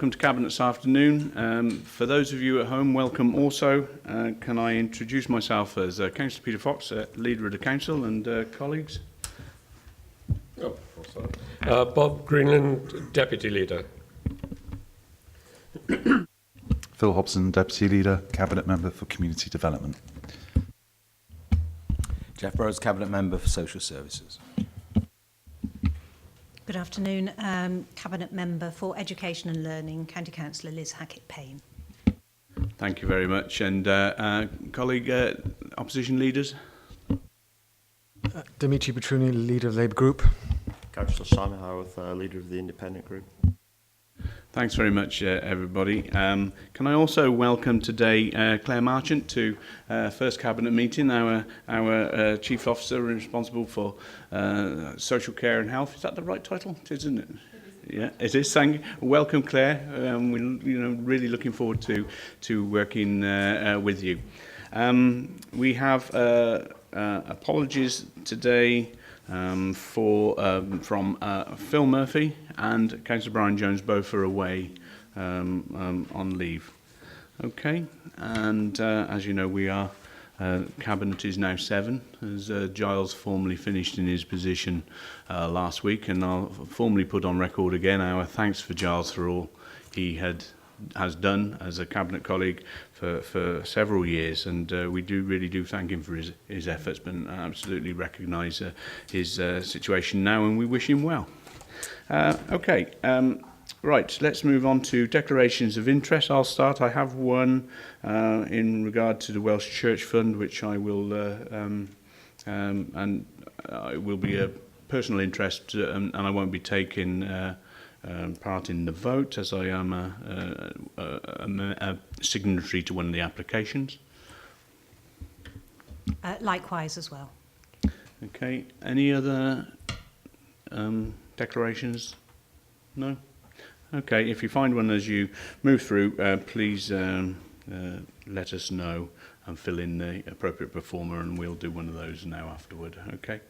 welcome to Cabinet this afternoon. For those of you at home, welcome also. Can I introduce myself as Councillor Peter Fox, Leader of the Council, and colleagues? Oh, Bob Greenland, Deputy Leader. Phil Hobson, Deputy Leader, Cabinet Member for Community Development. Jeff Burrows, Cabinet Member for Social Services. Good afternoon. Cabinet Member for Education and Learning, County Councillor Liz Hackett-Payne. Thank you very much. And colleague, opposition leaders? Dimitri Petruni, Leader of Labour Group. Councillor Simon Howarth, Leader of the Independent Group. Thanks very much, everybody. Can I also welcome today Claire Marchant to first Cabinet meeting, our Chief Officer responsible for social care and health. Is that the right title? Isn't it? Yeah, it is. Thank you. Welcome, Claire. We're really looking forward to working with you. We have apologies today from Phil Murphy and Councillor Brian Jones, both are away on leave. Okay, and as you know, we are Cabinet is now 7, as Giles formally finished in his position last week, and I'll formally put on record again our thanks for Giles for all he has done as a Cabinet colleague for several years, and we really do thank him for his efforts, but absolutely recognise his situation now, and we wish him well. Right, let's move on to declarations of interest. I'll start. I have one in regard to the Welsh Church Fund, which I will and it will be a personal interest, and I won't be taking part in the vote, as I am a signatory to one of the applications. Likewise as well. Okay, any other declarations? No? Okay, if you find one as you move through, please let us know and fill in the appropriate performer, and we'll do one of those now afterward. Okay.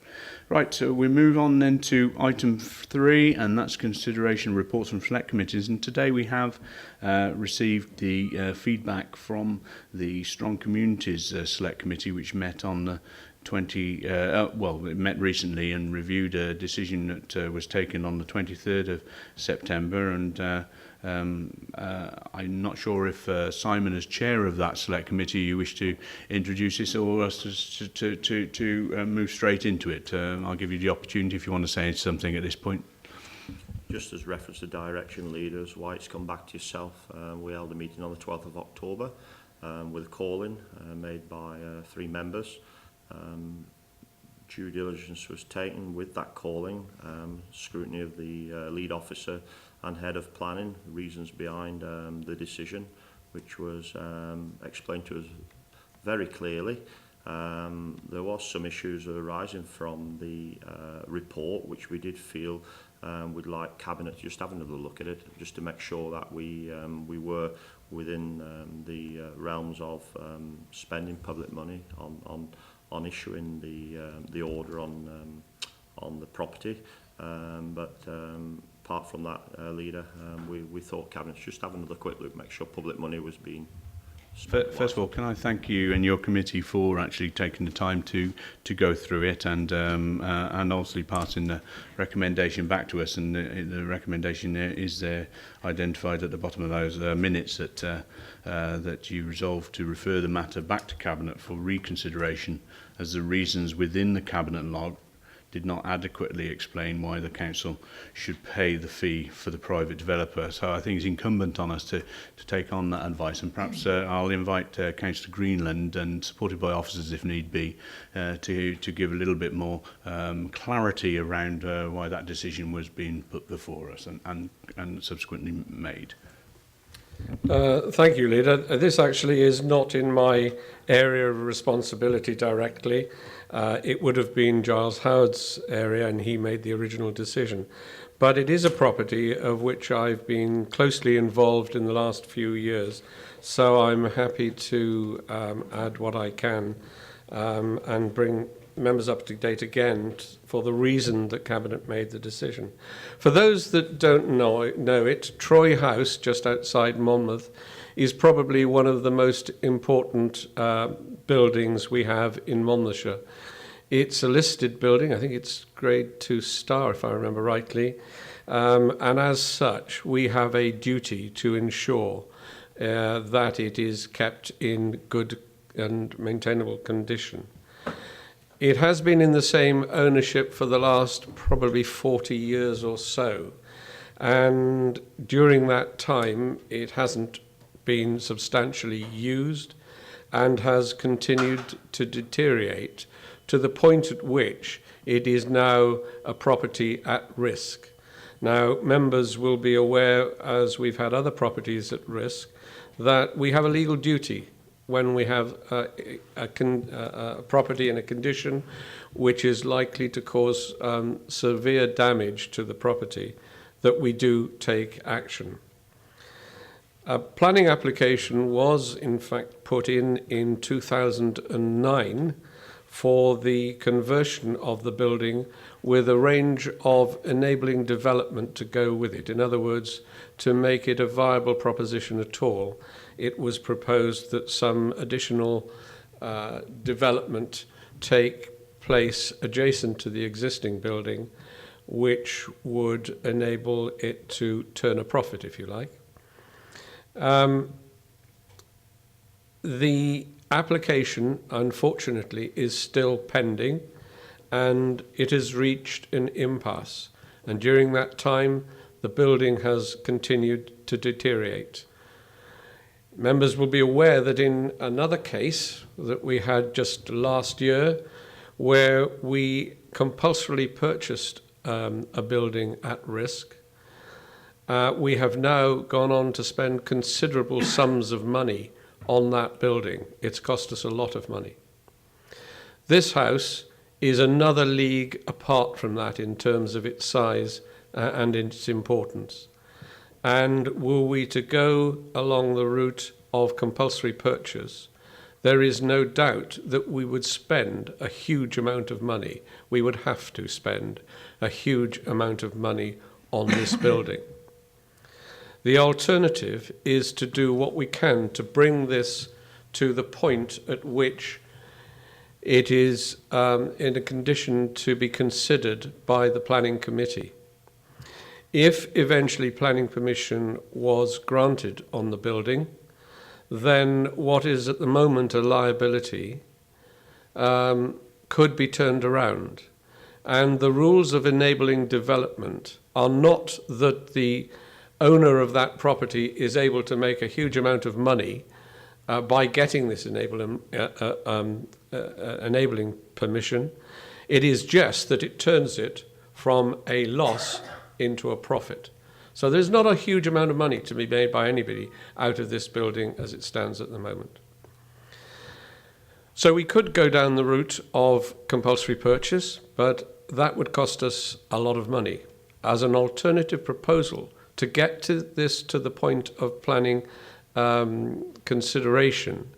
Right, so we move on then to item 3, and that's consideration of reports from select committees. And today we have received the feedback from the Strong Communities Select Committee, which met on the it met recently and reviewed a decision that was taken on the 23rd of September, and I'm not sure if Simon, as chair of that select committee, you wish to introduce this, or us to move straight into it. I'll give you the opportunity if you want to say something at this point. Just as reference to direction leaders, why it's come back to yourself, we held a meeting on the 12th of October with a call-in made by 3 members. Due diligence was taken with that calling, scrutiny of the lead officer and head of planning, the reasons behind the decision, which was explained to us very clearly. There was some issues arising from the report, which we did feel we'd like Cabinet to just have another look at it, just to make sure that we were within the realms of spending public money on issuing the order on the property, but apart from that, leader, we thought Cabinet should just have another quick look, make sure public money was being spent. First of all, can I thank you and your committee for actually taking the time to go through it, and obviously passing the recommendation back to us, and the recommendation there is there identified at the bottom of those minutes that you resolved to refer the matter back to Cabinet for reconsideration, as the reasons within the Cabinet log did not adequately explain why the council should pay the fee for the private developer. So I think it's incumbent on us to take on that advice, and perhaps I'll invite Councillor Greenland, and supported by officers if need be, to give a little bit more clarity around why that decision was being put before us and subsequently made. Thank you, Leader. This actually is not in my area of responsibility directly. It would have been Giles Howard's area, and he made the original decision. But it is a property of which I've been closely involved in the last few years, so I'm happy to add what I can and bring members up to date again for the reason that Cabinet made the decision. For those that don't know it, Troy House, just outside Monmouth, is probably one of the most important buildings we have in Monmouthshire. It's a listed building. I think it's grade 2 star, if I remember rightly. And as such, we have a duty to ensure that it is kept in good and maintainable condition. It has been in the same ownership for the last probably 40 years or so. And during that time, it hasn't been substantially used and has continued to deteriorate to the point at which it is now a property at risk. Now, members will be aware, as we've had other properties at risk, that we have a legal duty when we have a property in a condition which is likely to cause severe damage to the property, that we do take action. A planning application was in fact put in 2009 for the conversion of the building with a range of enabling development to go with it. In other words, to make it a viable proposition at all, it was proposed that some additional development take place adjacent to the existing building, which would enable it to turn a profit, if you like. The application, unfortunately, is still pending, and it has reached an impasse. And during that time, the building has continued to deteriorate. Members will be aware that in another case that we had just last year, where we compulsorily purchased a building at risk, we have now gone on to spend considerable sums of money on that building. It's cost us a lot of money. This house is another league apart from that in terms of its size and its importance. And were we to go along the route of compulsory purchase, there is no doubt that we would spend a huge amount of money. We would have to spend a huge amount of money on this building. The alternative is to do what we can to bring this to the point at which it is in a condition to be considered by the planning committee. If eventually planning permission was granted on the building, then what is at the moment a liability could be turned around. And the rules of enabling development are not that the owner of that property is able to make a huge amount of money by getting this enabling permission. It is just that it turns it from a loss into a profit. So there's not a huge amount of money to be made by anybody out of this building as it stands at the moment. So we could go down the route of compulsory purchase, but that would cost us a lot of money. As an alternative proposal, to get to this to the point of planning consideration,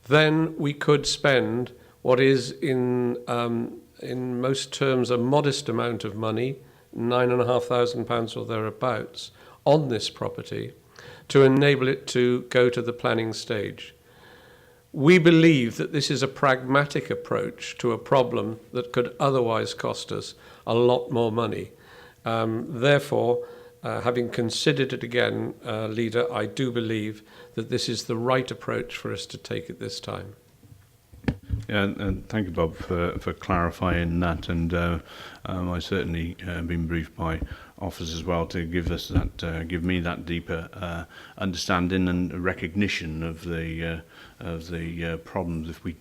then we could spend what is in most terms a modest amount of money, £9,500 or thereabouts, on this property to enable it to go to the planning stage. We believe that this is a pragmatic approach to a problem that could otherwise cost us a lot more money. Therefore, having considered it again, Leader, I do believe that this is the right approach for us to take at this time. Yeah, and thank you, Bob, for clarifying that. And I certainly been briefed by officers as well to give us that, give me that deeper understanding and recognition of the problems if we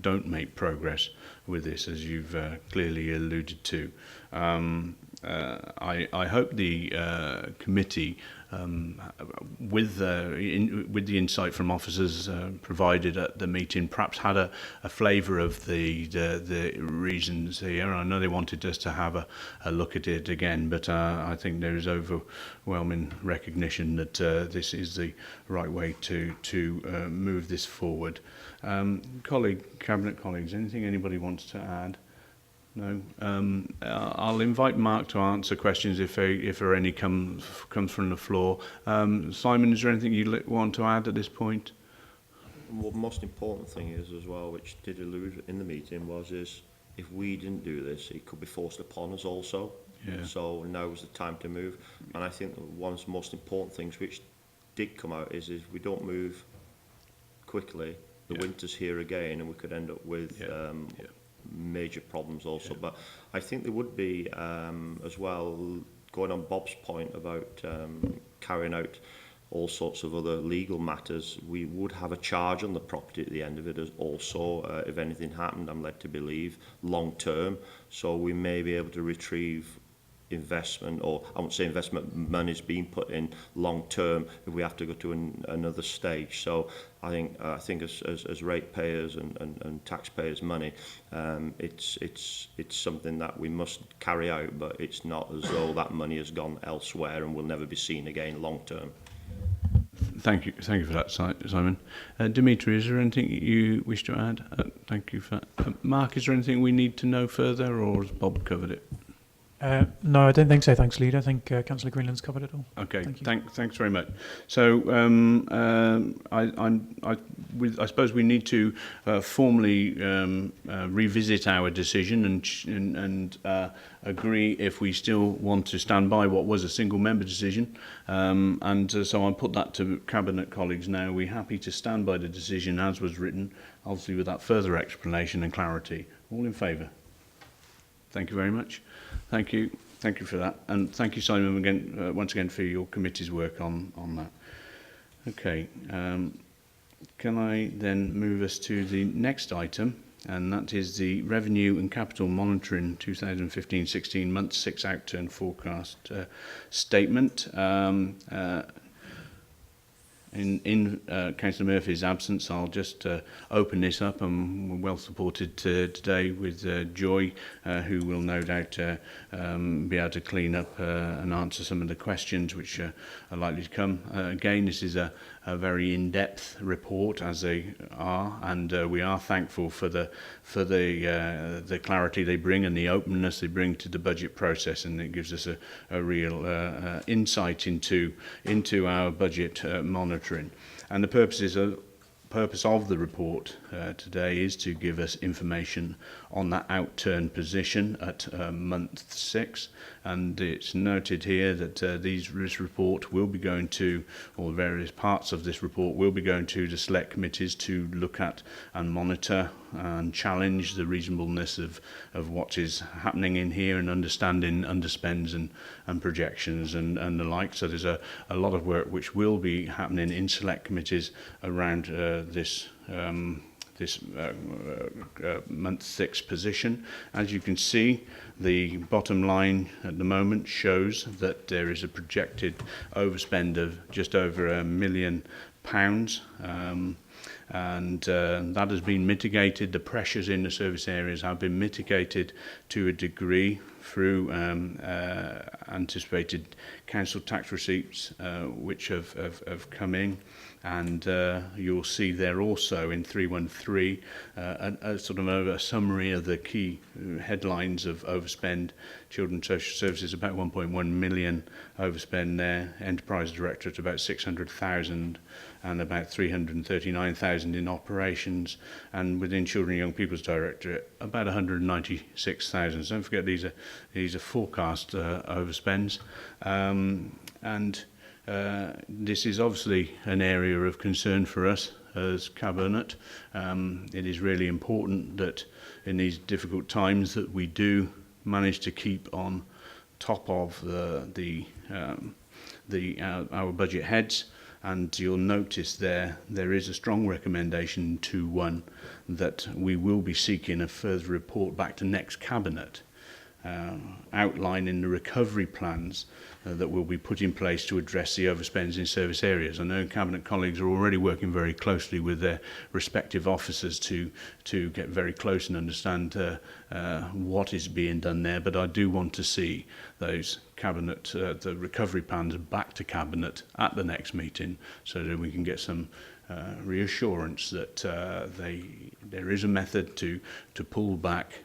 don't make progress with this, as you've clearly alluded to. I hope the committee, with the insight from officers provided at the meeting, perhaps had a flavour of the reasons here. I know they wanted us to have a look at it again, but I think there is overwhelming recognition that this is the right way to move this forward. Cabinet colleagues, anything anybody wants to add? No. I'll invite Mark to answer questions if there are any comes from the floor. Simon, is there anything you want to add at this point? Well, the most important thing is as well, which did allude in the meeting, is if we didn't do this, it could be forced upon us also. Yeah. So now is the time to move. And I think that one of the most important things which did come out is if we don't move quickly, the winter's here again, and we could end up with major problems also. But I think there would be as well, going on Bob's point about carrying out all sorts of other legal matters, we would have a charge on the property at the end of it as also, if anything happened, I'm led to believe, long term. So we may be able to retrieve investment, or I won't say investment, money's being put in long term if we have to go to another stage. So I think as ratepayers and taxpayers' money, it's something that we must carry out, but it's not as though that money has gone elsewhere and will never be seen again long term. Thank you for that, Simon. Dimitri, is there anything you wish to add? Thank you for that. Mark, is there anything we need to know further, or has Bob covered it? No, I don't think so. Thanks, Leader. I think Councillor Greenland's covered it all. Okay, Thank you. thanks very much. So I suppose we need to formally revisit our decision and agree if we still want to stand by what was a single member decision. So I'll put that to Cabinet colleagues now. Are we happy to stand by the decision as was written, obviously with that further explanation and clarity? All in favour? Thank you very much. Thank you for that, and thank you, Simon, again once again for your committee's work on that. Okay, can I then move us to the next item, and that is the Revenue and Capital Monitoring 2015-16 Month 6 Outturn Forecast Statement. In Councillor Murphy's absence, I'll just open this up, and we're well supported today with Joy, who will no doubt be able to clean up and answer some of the questions which are likely to come. Again, this is a very in-depth report, as they are, and we are thankful for the clarity they bring and the openness they bring to the budget process, and it gives us a real insight into our budget monitoring. And the purpose of the report today is to give us information on that outturn position at month 6, and it's noted here that this report will be going to, or various parts of this report will be going to the select committees to look at and monitor and challenge the reasonableness of what is happening in here, and understanding underspends and projections and the like. So there's a lot of work which will be happening in select committees around this month 6 position. As you can see, the bottom line at the moment shows that there is a projected overspend of just over £1 million, and that has been mitigated. The pressures in the service areas have been mitigated to a degree through anticipated council tax receipts which have come in, and you'll see there also in 313 a sort of a summary of the key headlines of overspend. Children's Social Services about 1.1 million overspend there, Enterprise Directorate about 600,000, and about 339,000 in operations, and within Children and Young People's Directorate about 196,000. So don't forget these are forecast overspends, and this is obviously an area of concern for us as Cabinet. It is really important that in these difficult times that we do manage to keep on top of our budget heads. And you'll notice there is a strong recommendation to that we will be seeking a further report back to next Cabinet outlining the recovery plans that will be put in place to address the overspends in service areas. I know Cabinet colleagues are already working very closely with their respective officers to get very close and understand what is being done there, but I do want to see those Cabinet, the recovery plans back to Cabinet at the next meeting so that we can get some reassurance that there is a method to pull back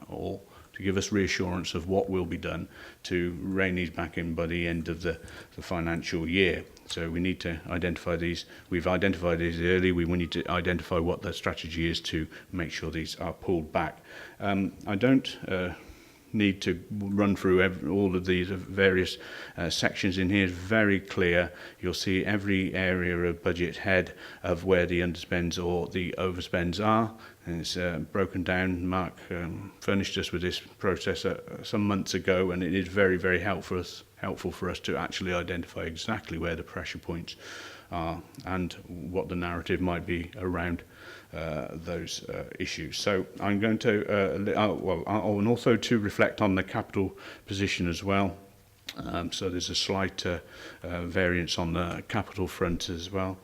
or to give us reassurance of what will be done to rein these back in by the end of the financial year. So we need to identify these. We've identified these early. We need to identify what the strategy is to make sure these are pulled back. I don't need to run through all of these various sections in here. It's very clear. You'll see every area of budget head of where the underspends or the overspends are. And it's broken down. Mark furnished us with this process some months ago, and it is very, very helpful for us to actually identify exactly where the pressure points are and what the narrative might be around those issues. So I'm going to, and also to reflect on the capital position as well. So there's a slight variance on the capital front as well.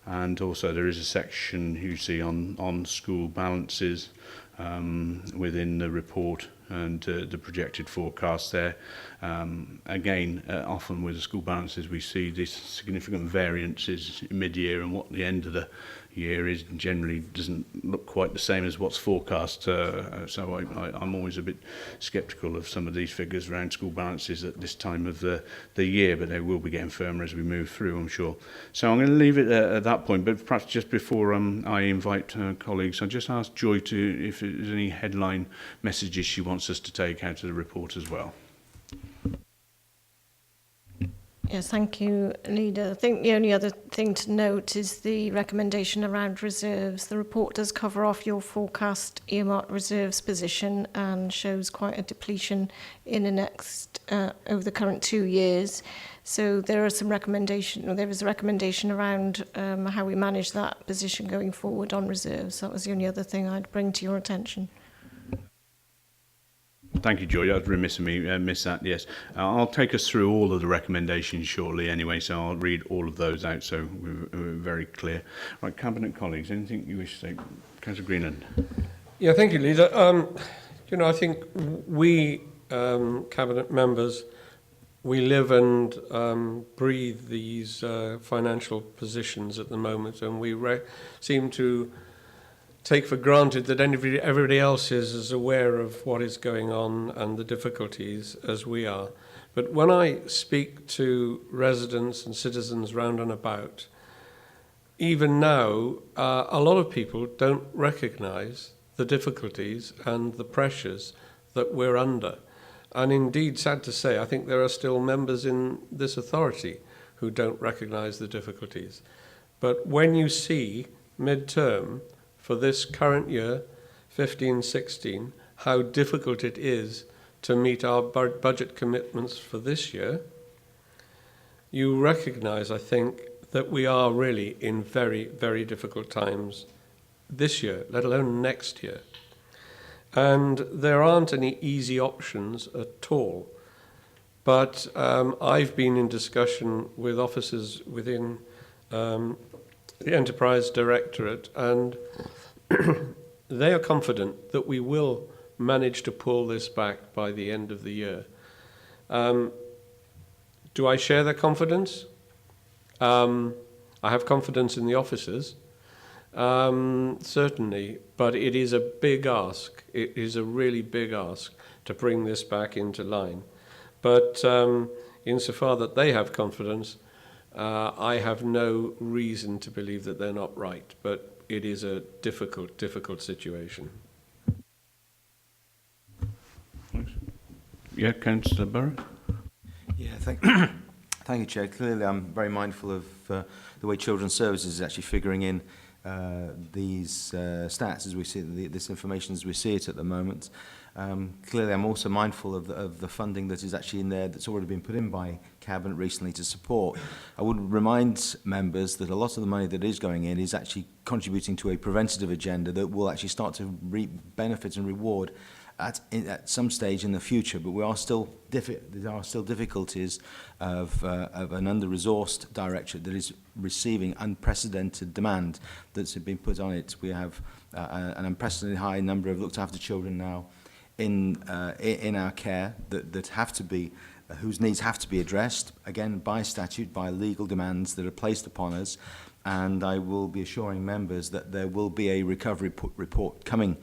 And also there is a section you see on school balances within the report and the projected forecast there. Again, often with the school balances we see these significant variances mid-year, and what the end of the year is generally doesn't look quite the same as what's forecast. So I'm always a bit sceptical of some of these figures around school balances at this time of the year, but they will be getting firmer as we move through, I'm sure. So I'm going to leave it at that point, but perhaps just before I invite colleagues, I'll just ask Joy if there's any headline messages she wants us to take out of the report as well. Yes, thank you, Leader. I think the only other thing to note is the recommendation around reserves. The report does cover off your forecast earmarked reserves position and shows quite a depletion in the next over the current 2 years. So there is a recommendation around how we manage that position going forward on reserves. That was the only other thing I'd bring to your attention. Thank you, Joy. I was remiss of me, miss that, yes. I'll take us through all of the recommendations shortly anyway, so I'll read all of those out so we're very clear. Right, Cabinet colleagues, anything you wish to say? Councillor Greenland. Yeah, thank you, Leader. I think we, Cabinet members, we live and breathe these financial positions at the moment, and we seem to take for granted that everybody else is as aware of what is going on and the difficulties as we are. But when I speak to residents and citizens round and about, even now, a lot of people don't recognise the difficulties and the pressures that we're under. And indeed, sad to say, I think there are still members in this authority who don't recognise the difficulties. But when you see mid-term for this current year, 15-16, how difficult it is to meet our budget commitments for this year, you recognise, I think, that we are really in very, very difficult times this year, let alone next year. And there aren't any easy options at all. But I've been in discussion with officers within the Enterprise Directorate, and they are confident that we will manage to pull this back by the end of the year. Do I share their confidence? I have confidence in the officers, certainly, but it is a big ask. It is a really big ask to bring this back into line. But insofar that they have confidence, I have no reason to believe that they're not right, but it is a difficult, difficult situation. Thanks. Yeah, Councillor Burrow. Yeah, thank you, Chair. Clearly, I'm very mindful of the way Children's Services is actually figuring in these stats as we see this information as we see it at the moment. Clearly, I'm also mindful of the funding that is actually in there that's already been put in by Cabinet recently to support. I would remind members that a lot of the money that is going in is actually contributing to a preventative agenda that will actually start to reap benefits and reward at some stage in the future, but there are still difficulties of an under-resourced directorate that is receiving unprecedented demand that's been put on it. We have an unprecedented high number of looked after children now in our care that have to be whose needs have to be addressed, again, by statute, by legal demands that are placed upon us. And I will be assuring members that there will be a recovery report coming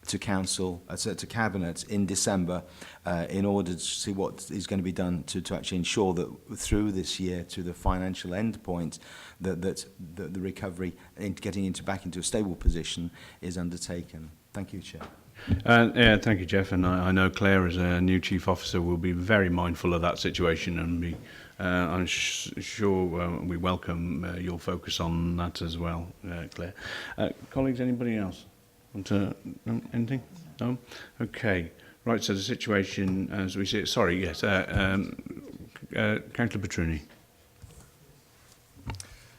to Council, to Cabinet in December, in order to see what is going to be done to actually ensure that through this year to the financial end point, that the recovery, getting back into a stable position, is undertaken. Thank you, Chair. Thank you, Jeff. And I know Claire, as a new Chief Officer, will be very mindful of that situation, and I'm sure we welcome your focus on that as well, Claire. Colleagues, anybody else want to anything? No? Okay. Right, so the situation as we see it. Sorry, yes. Councillor Petruni.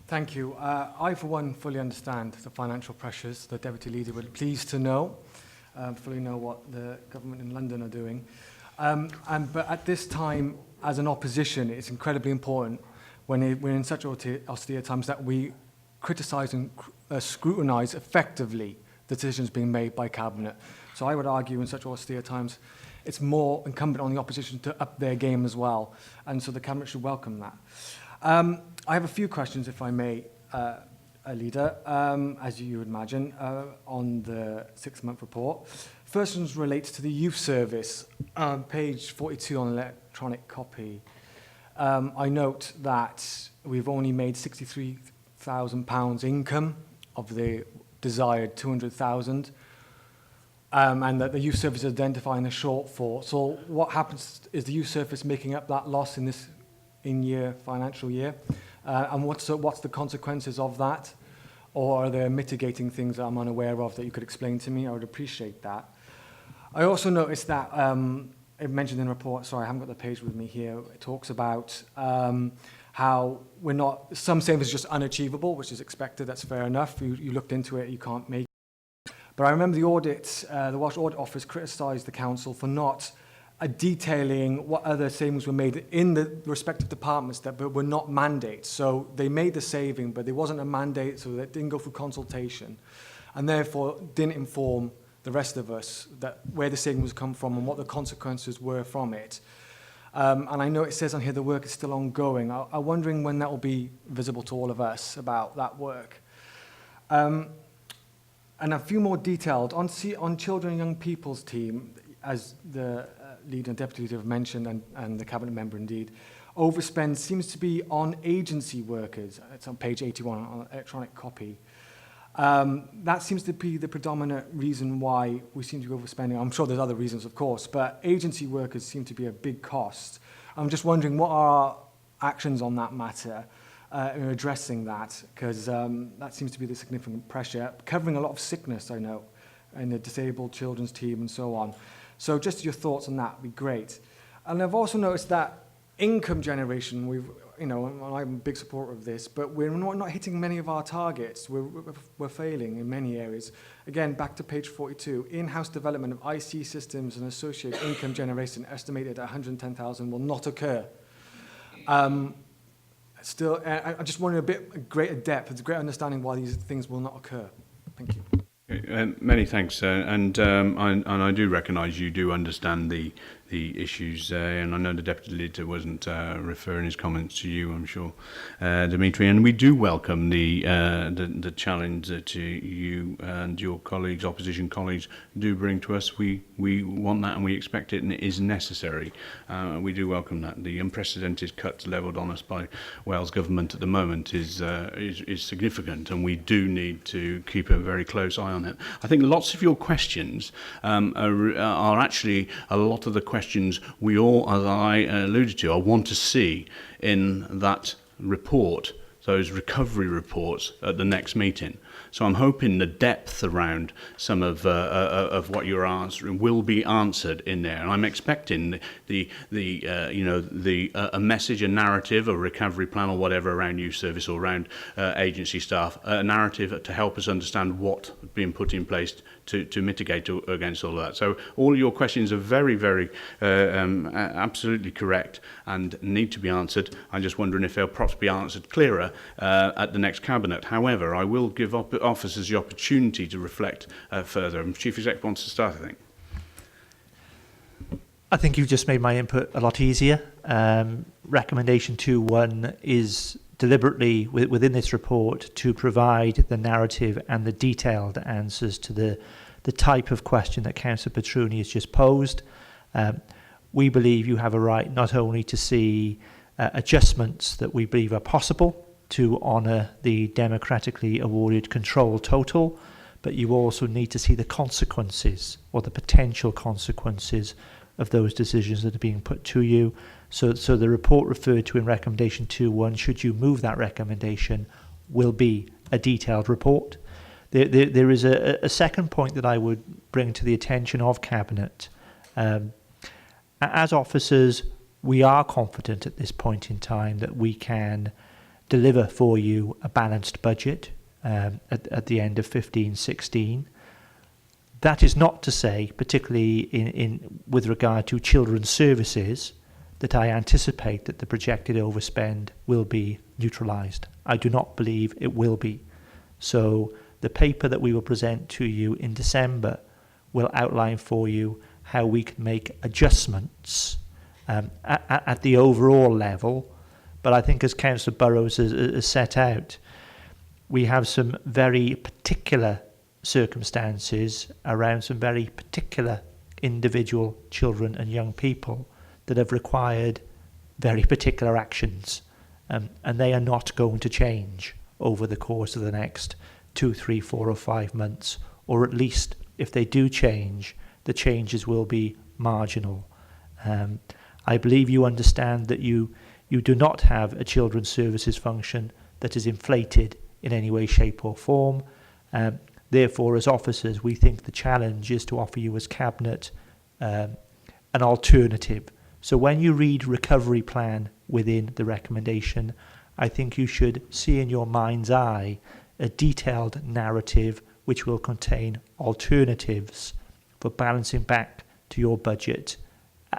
Thank you. I, for one, fully understand the financial pressures. The Deputy Leader would be pleased to know. Fully know what the government in London are doing. But at this time, as an opposition, it's incredibly important when we're in such austere times that we criticise and scrutinise effectively the decisions being made by Cabinet. So I would argue in such austere times, it's more incumbent on the opposition to up their game as well. And so the Cabinet should welcome that. I have a few questions, if I may, Leader, as you would imagine, on the 6-month report. First one relates to the youth service, page 42 on electronic copy. I note that we've only made £63,000 income of the desired 200,000, and that the youth service is identifying the shortfall. So what happens is the youth service making up that loss in this financial year? And what's the consequences of that? Or are there mitigating things that I'm unaware of that you could explain to me? I would appreciate that. I also noticed that it mentioned in the report, sorry, I haven't got the page with me here, it talks about how we're not, some say it's just unachievable, which is expected, that's fair enough. You looked into it, you can't make it. But I remember the audit, the Welsh Audit Office criticised the council for not detailing what other savings were made in the respective departments that were not mandates. So they made the saving, but there wasn't a mandate, so that didn't go through consultation, and therefore didn't inform the rest of us that where the savings come from and what the consequences were from it. And I know it says on here the work is still ongoing. I'm wondering when that will be visible to all of us about that work. And a few more detailed on children and young people's team, as the Leader and Deputy Leader have mentioned, and the Cabinet member indeed, overspend seems to be on agency workers. It's on page 81 on electronic copy. That seems to be the predominant reason why we seem to be overspending. I'm sure there's other reasons, of course, but agency workers seem to be a big cost. I'm just wondering what are our actions on that matter in addressing that, because that seems to be the significant pressure, covering a lot of sickness, I know, in the disabled children's team and so on. So just your thoughts on that would be great. And I've also noticed that income generation, and I'm a big supporter of this, but we're not hitting many of our targets. We're failing in many areas. Again, back to page 42, in-house development of IC systems and associated income generation estimated at 110,000 will not occur. Still, I just want a bit greater depth, a greater understanding why these things will not occur. Thank you. Many thanks, and I do recognise you do understand the issues, and I know the Deputy Leader wasn't referring his comments to you, I'm sure, Dimitri, and we do welcome the challenge that you and your colleagues, opposition colleagues, do bring to us. We want that and we expect it, and it is necessary. We do welcome that. The unprecedented cuts levelled on us by Wales Government at the moment is significant, and we do need to keep a very close eye on it. I think lots of your questions are actually a lot of the questions we all, as I alluded to, I want to see in that report, those recovery reports at the next meeting. So I'm hoping the depth around some of what you're answering will be answered in there, and I'm expecting a message, a narrative, a recovery plan, or whatever around youth service or around agency staff, a narrative to help us understand what's being put in place to mitigate against all of that. So all your questions are very, very absolutely correct and need to be answered. I'm just wondering if they'll perhaps be answered clearer at the next Cabinet. However, I will give officers the opportunity to reflect further. Chief Executive wants to start, I think. I think you've just made my input a lot easier. Recommendation 2.1 is deliberately within this report to provide the narrative and the detailed answers to the type of question that Councillor Petruni has just posed. We believe you have a right not only to see adjustments that we believe are possible to honour the democratically awarded control total, but you also need to see the consequences or the potential consequences of those decisions that are being put to you. So the report referred to in recommendation 2.1, should you move that recommendation, will be a detailed report. There is a second point that I would bring to the attention of Cabinet. As officers, we are confident at this point in time that we can deliver for you a balanced budget at the end of 15-16. That is not to say, particularly in with regard to children's services, that I anticipate that the projected overspend will be neutralised. I do not believe it will be. So the paper that we will present to you in December will outline for you how we can make adjustments at the overall level. But I think, as Councillor Burrows has set out, we have some very particular circumstances around some very particular individual children and young people that have required very particular actions, and they are not going to change over the course of the next 2, 3, 4 or 5 months, or at least if they do change, the changes will be marginal. I believe you understand that you do not have a children's services function that is inflated in any way, shape or form. Therefore, as officers, we think the challenge is to offer you as Cabinet an alternative. So when you read recovery plan within the recommendation, I think you should see in your mind's eye a detailed narrative which will contain alternatives for balancing back to your budget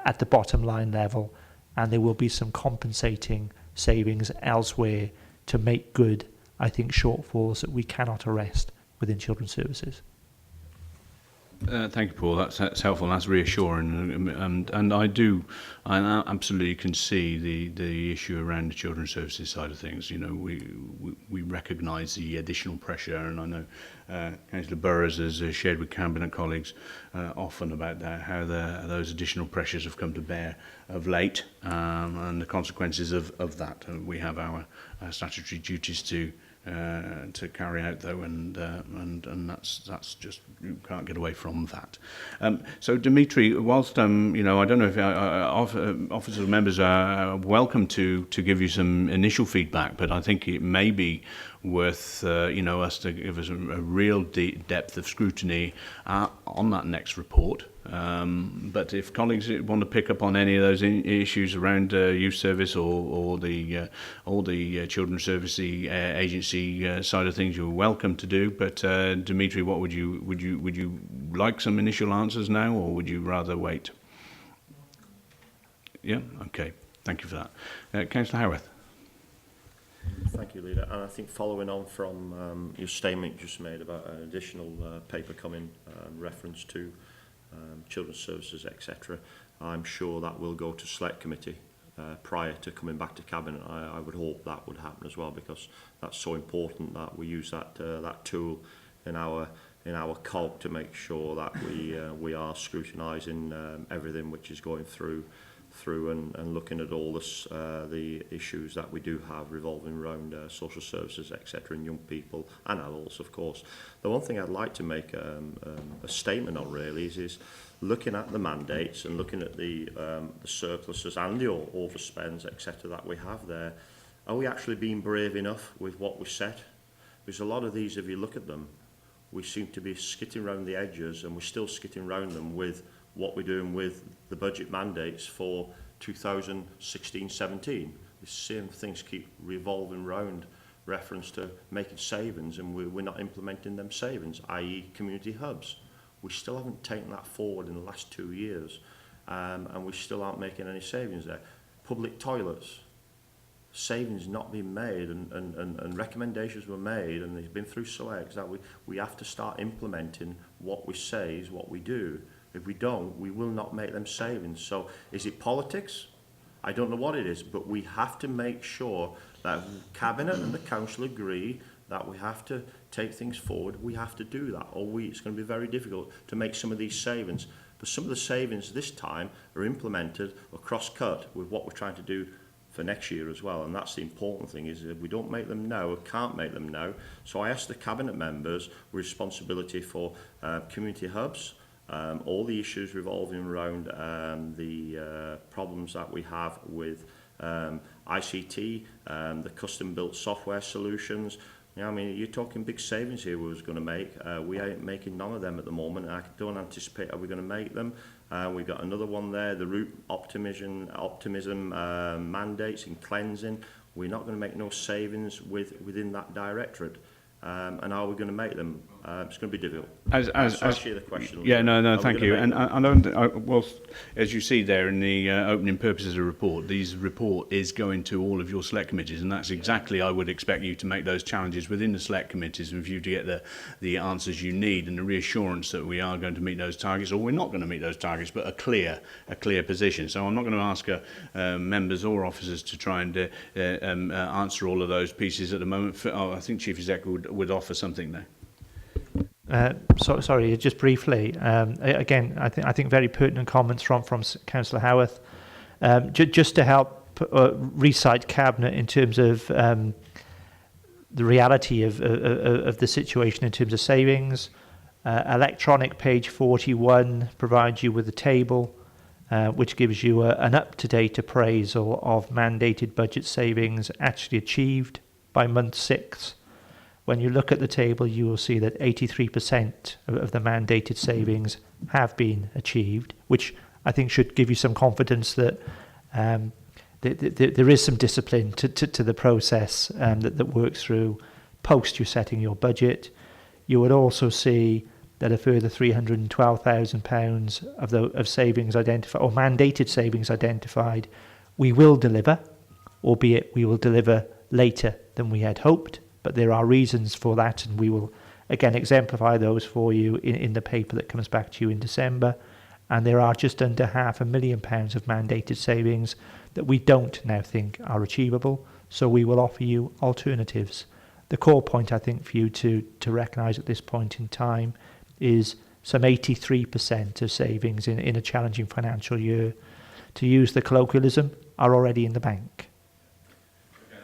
at the bottom line level, and there will be some compensating savings elsewhere to make good, I think, shortfalls that we cannot arrest within children's services. Thank you, Paul. That's helpful. That's reassuring, and I absolutely can see the issue around the children's services side of things. You know, we recognise the additional pressure, and I know Councillor Burrows has shared with Cabinet colleagues often about that, how those additional pressures have come to bear of late, and the consequences of that. We have our statutory duties to carry out, though, and that's just, you can't get away from that. So Dimitri, whilst you know, I don't know if officers or members are welcome to give you some initial feedback, but I think it may be worth you know, us to give us a real deep depth of scrutiny on that next report. But if colleagues want to pick up on any of those issues around youth service or the children's service agency side of things, you're welcome to do. But Dimitri, what would you like some initial answers now, or would you rather wait? Yeah, okay. Thank you for that, Councillor Howarth. Thank you, Leader. And I think following on from your statement just made about an additional paper coming in reference to children's services, etc., I'm sure that will go to Select Committee prior to coming back to Cabinet. I would hope that would happen as well, because that's so important that we use that tool in our cog to make sure that we are scrutinising everything which is going through and looking at all the issues that we do have revolving around social services, etc., and young people and adults, of course. The one thing I'd like to make a statement on really is looking at the mandates and looking at the surpluses and the overspends, etc., that we have there. Are we actually being brave enough with what we set? Because a lot of these, if you look at them, we seem to be skitting around the edges, and we're still skitting around them with what we're doing with the budget mandates for 2016-17. The same things keep revolving around reference to making savings, and we're not implementing them savings, i.e. community hubs. We still haven't taken that forward in the last 2 years, and we still aren't making any savings there. Public toilets, savings not being made, and recommendations were made, and they've been through selects that we have to start implementing what we say is what we do. If we don't, we will not make them savings. So is it politics? I don't know what it is, but we have to make sure that Cabinet and the Council agree that we have to take things forward. We have to do that, or it's going to be very difficult to make some of these savings. But some of the savings this time are implemented or cross-cut with what we're trying to do for next year as well, and that's the important thing, is if we don't make them now or can't make them now. So I asked the Cabinet members with responsibility for community hubs, all the issues revolving around the problems that we have with ICT, the custom-built software solutions. You know, I mean, you're talking big savings here we was going to make. We ain't making none of them at the moment, and I don't anticipate are we going to make them. We've got another one there, the route optimism mandates and cleansing. We're not going to make no savings within that directorate. And are we going to make them? It's going to be difficult. Ask you the question. Yeah, no, thank you. And well, as you see there in the opening purposes of the report, this report is going to all of your select committees, and that's exactly, I would expect you to make those challenges within the select committees and for you to get the answers you need and the reassurance that we are going to meet those targets, or we're not going to meet those targets, but a clear position. So I'm not going to ask members or officers to try and answer all of those pieces at the moment. I think Chief Executive would offer something there. Sorry, just briefly. Again, I think very pertinent comments from Councillor Howarth. Just to help recite Cabinet in terms of the reality of the situation in terms of savings. Electronic page 41 provides you with a table which gives you an up-to-date appraisal of mandated budget savings actually achieved by month 6. When you look at the table, you will see that 83% of the mandated savings have been achieved, which I think should give you some confidence that there is some discipline to the process that works through post you setting your budget. You would also see that a further £312,000 of savings identified, or mandated savings identified, we will deliver, albeit we will deliver later than we had hoped. But there are reasons for that, and we will again exemplify those for you in the paper that comes back to you in December. And there are just under £500,000 of mandated savings that we don't now think are achievable, so we will offer you alternatives. The core point, I think, for you to recognise at this point in time is some 83% of savings in a challenging financial year, to use the colloquialism, are already in the bank.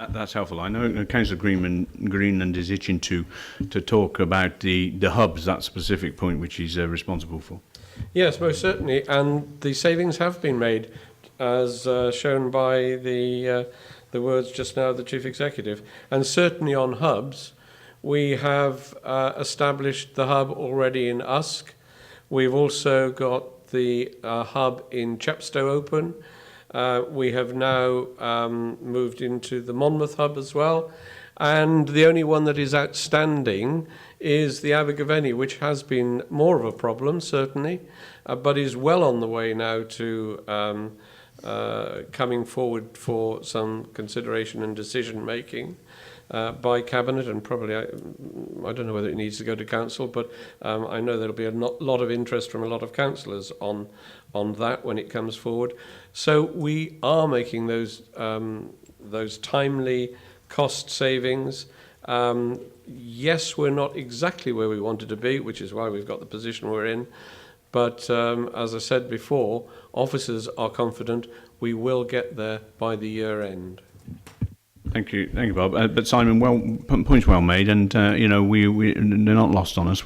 That's helpful. I know Councillor Greenland is itching to talk about the hubs, that specific point which he's responsible for. Yes, most certainly, and the savings have been made, as shown by the words just now of the Chief Executive. And certainly on hubs, we have established the hub already in Usk. We've also got the hub in Chepstow open. We have now moved into the Monmouth hub as well. And the only one that is outstanding is the Abergavenny, which has been more of a problem, certainly, but is well on the way now to coming forward for some consideration and decision-making by Cabinet, and probably, I don't know whether it needs to go to Council, but I know there'll be a lot of interest from a lot of councillors on that when it comes forward. So we are making those timely cost savings. Yes, we're not exactly where we wanted to be, which is why we've got the position we're in. But as I said before, officers are confident we will get there by the year end. Thank you, Bob. But Simon, points well made, and we they're not lost on us.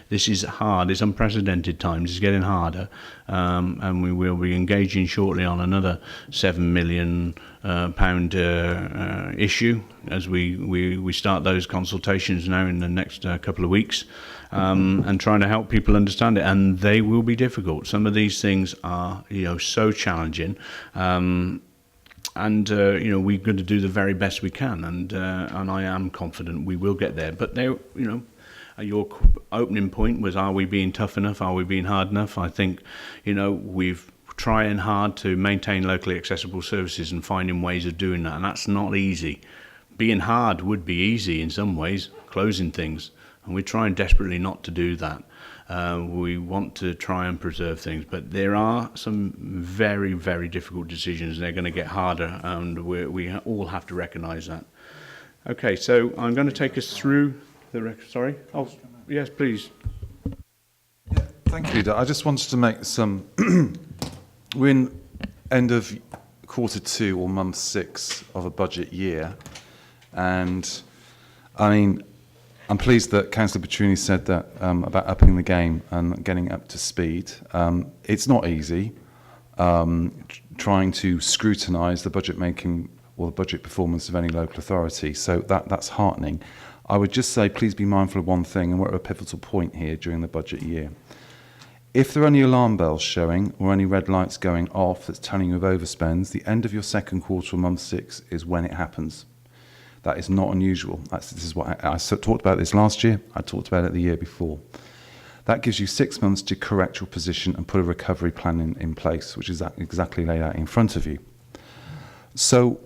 This is hard. It's unprecedented times. It's getting harder, and we will be engaging shortly on another £7 million issue as we start those consultations now in the next couple of weeks, and trying to help people understand it. And they will be difficult. Some of these things are so challenging. you know, we're going to do the very best we can, and I am confident we will get there. But there, you know, your opening point was, are we being tough enough? Are we being hard enough? I think, you know, we've trying hard to maintain locally accessible services and finding ways of doing that, and that's not easy. Being hard would be easy in some ways, closing things, and we're trying desperately not to do that. We want to try and preserve things, but there are some very, very difficult decisions. They're going to get harder, and we all have to recognise that. Okay, so I'm going to take us through the... Sorry? Oh, yes, please. Yeah, thank you, Leader. I just wanted to make some... We're in end of quarter 2 or month 6 of a budget year, and I mean, I'm pleased that Councillor Petrini said that about upping the game and getting up to speed. It's not easy trying to scrutinise the budget making or the budget performance of any local authority, so that's heartening. I would just say please be mindful of one thing, and we're at a pivotal point here during the budget year. If there are any alarm bells showing or any red lights going off that's telling you of overspends, the end of your second quarter of month 6 is when it happens. That is not unusual. This is what I talked about this last year. I talked about it the year before. That gives you 6 months to correct your position and put a recovery plan in place, which is exactly laid out in front of you. So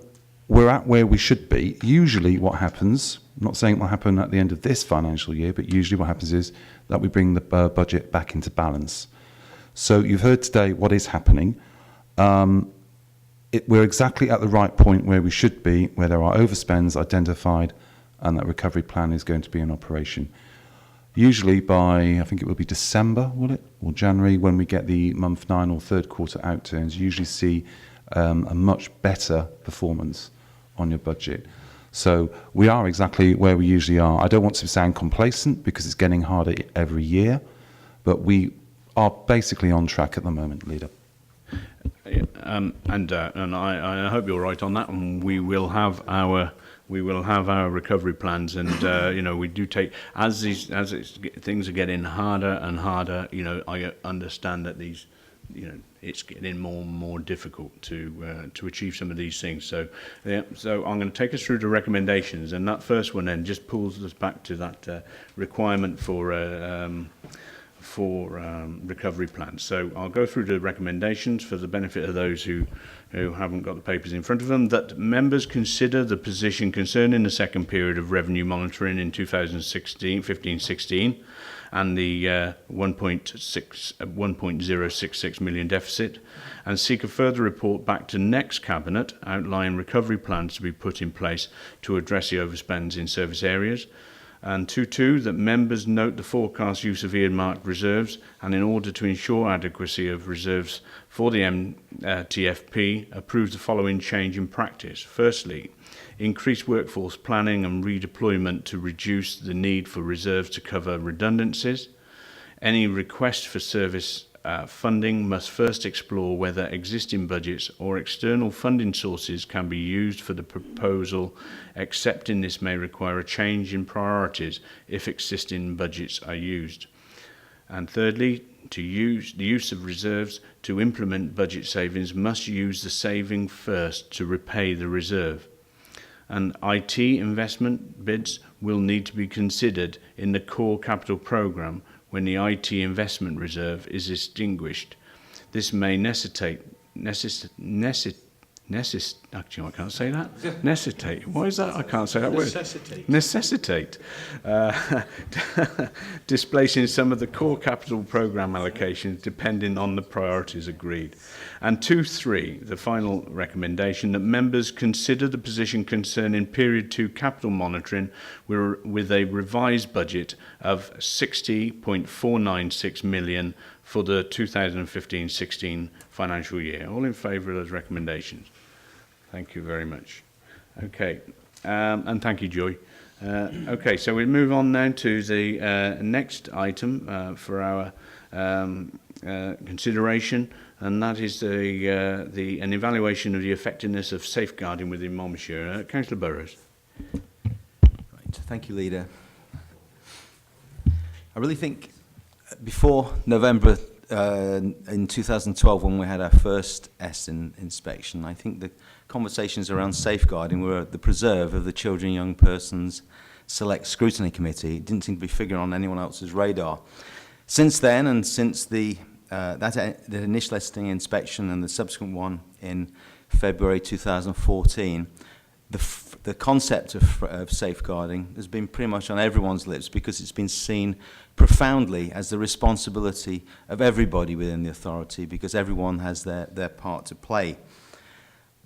we're at where we should be. Usually what happens, I'm not saying it will happen at the end of this financial year, but usually what happens is that we bring the budget back into balance. So you've heard today what is happening. We're exactly at the right point where we should be, where there are overspends identified and that recovery plan is going to be in operation. Usually by, I think it will be December, will it? Or January, when we get the month 9 or third quarter outturns, you usually see a much better performance on your budget. So we are exactly where we usually are. I don't want to sound complacent because it's getting harder every year, but we are basically on track at the moment, Leader. And I hope you're right on that, and we will have our recovery plans, and you know, we do take things are getting harder and harder. You know, I understand that these, you know, it's getting more and more difficult to achieve some of these things. So yeah, so I'm going to take us through the recommendations, and that first one then just pulls us back to that requirement for recovery plans. So I'll go through the recommendations for the benefit of those who haven't got the papers in front of them, that members consider the position concerning the second period of revenue monitoring in 2015-16 and the 1.066 million deficit, and seek a further report back to next Cabinet outlining recovery plans to be put in place to address the overspends in service areas. And 2.2, that members note the forecast use of earmarked reserves, and in order to ensure adequacy of reserves for the TFP, approves the following change in practice. Firstly, increase workforce planning and redeployment to reduce the need for reserves to cover redundancies. Any request for service funding must first explore whether existing budgets or external funding sources can be used for the proposal. Accepting this may require a change in priorities if existing budgets are used. And thirdly, the use of reserves to implement budget savings must use the saving first to repay the reserve. And IT investment bids will need to be considered in the core capital programme when the IT investment reserve is extinguished. This may necessitate. Actually, I can't say that. Necessitate. Why is that? I can't say that word. Necessitate. Displacing some of the core capital programme allocations depending on the priorities agreed. And 2.3, the final recommendation, that members consider the position concerning period 2 capital monitoring with a revised budget of 60.496 million for the 2015-16 financial year. All in favour of those recommendations? Thank you very much. Okay, and thank you, Joy. Okay, so we move on now to the next item for our consideration, and that is an evaluation of the effectiveness of safeguarding within Monmouthshire. Councillor Burrows. Right, thank you, Leader. I really think before November in 2012 when we had our first ESTIN inspection. I think the conversations around safeguarding were the preserve of the Children and Young Persons Select Scrutiny Committee. It didn't seem to be figuring on anyone else's radar. Since then, and since the initial ESTIN inspection and the subsequent one in February 2014, the concept of safeguarding has been pretty much on everyone's lips because it's been seen profoundly as the responsibility of everybody within the authority, because everyone has their part to play.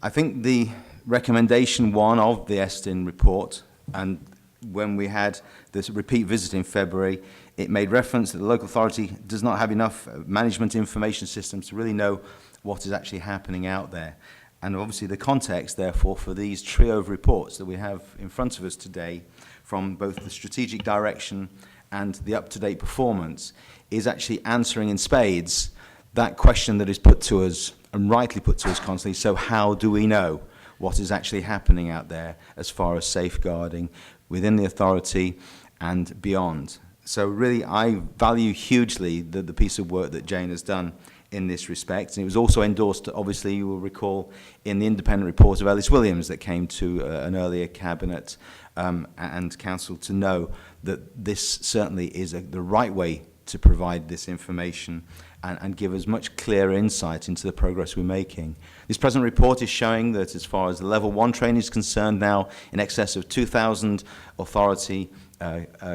I think the recommendation one of the ESTIN report, and when we had this repeat visit in February, it made reference that the local authority does not have enough management information systems to really know what is actually happening out there. And obviously the context, therefore, for these trio of reports that we have in front of us today, from both the strategic direction and the up-to-date performance, is actually answering in spades that question that is put to us, and rightly put to us constantly. So how do we know what is actually happening out there as far as safeguarding within the authority and beyond? So really, I value hugely the piece of work that Jane has done in this respect. And it was also endorsed, obviously, you will recall, in the independent report of Ellis Williams that came to an earlier cabinet and council to know that this certainly is the right way to provide this information and give us much clearer insight into the progress we're making. This present report is showing that as far as the level 1 training is concerned, now in excess of 2,000 authority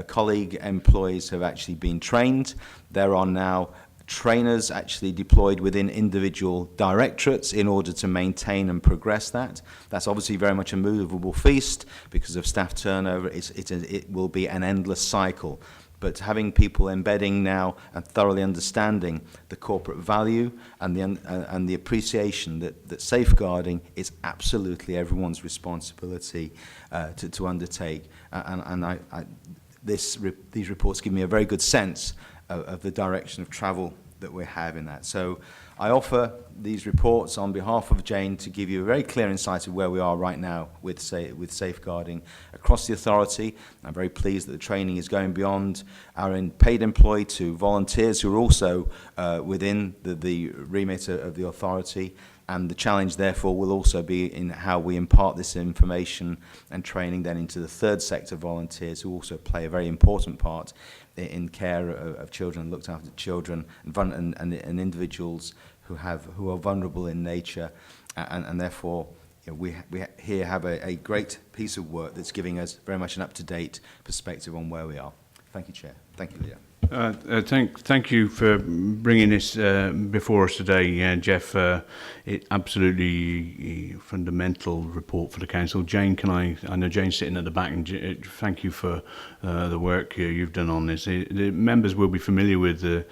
colleague employees have actually been trained. There are now trainers actually deployed within individual directorates in order to maintain and progress that. That's obviously very much a movable feast because of staff turnover. It will be an endless cycle. But having people embedding now and thoroughly understanding the corporate value and the appreciation that safeguarding is absolutely everyone's responsibility to undertake. These reports give me a very good sense of the direction of travel that we have in that. So I offer these reports on behalf of Jane to give you a very clear insight of where we are right now with safeguarding across the authority. I'm very pleased that the training is going beyond our paid employee to volunteers who are also within the remit of the authority. And the challenge, therefore, will also be in how we impart this information and training then into the third sector volunteers, who also play a very important part in care of children, looked after children, and individuals who are vulnerable in nature. And therefore, you know, we here have a great piece of work that's giving us very much an up-to-date perspective on where we are. Thank you, Chair. Thank you, Leah. Thank you for bringing this before us today, Jeff. It absolutely fundamental report for the council. Jane, I know Jane's sitting at the back, and thank you for the work you've done on this. The members will be familiar with the